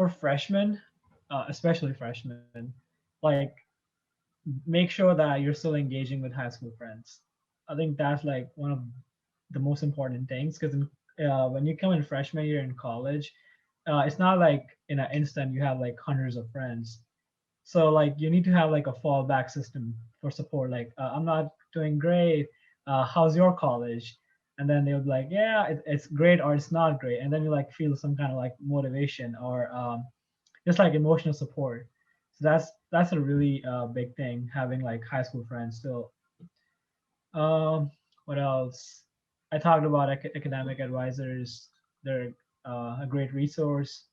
for freshmen, especially freshmen, like make sure that you're still engaging with high school friends. I think that's like one of the most important things because when you come in freshman year in college, it's not like in an instant you have like hundreds of friends. So like you need to have like a fallback system for support. Like I'm not doing great. How's your college? And then they'll be like, yeah, it's great or it's not great. And then you like feel some kind of like motivation or just like emotional support. So that's a really big thing having like high school friends still. What else? I talked about academic advisors. They're a great resource.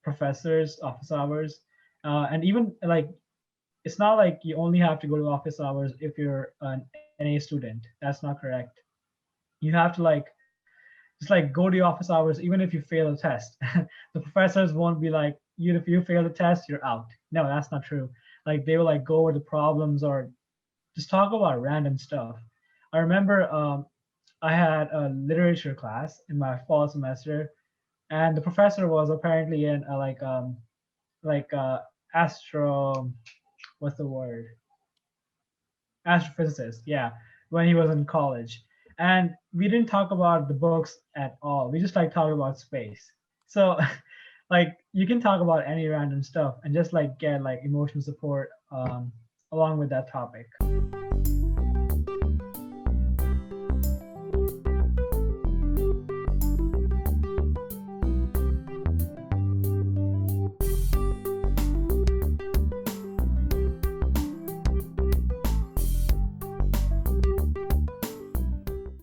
Professors, office hours, and even like it's not like you only have to go to office hours if you're an NA student. That's not correct. You have to like just like go to your office hours even if you fail a test. The professors won't be like, you if you fail the test, you're out. No, that's not true. Like they will like go over the problems or just talk about random stuff. I remember I had a literature class in my fall semester, and the professor was apparently in like astro what's the word astrophysicist, yeah, when he was in college. And we didn't talk about the books at all. We just like talked about space. So like you can talk about any random stuff and just like get like emotional support along with that topic.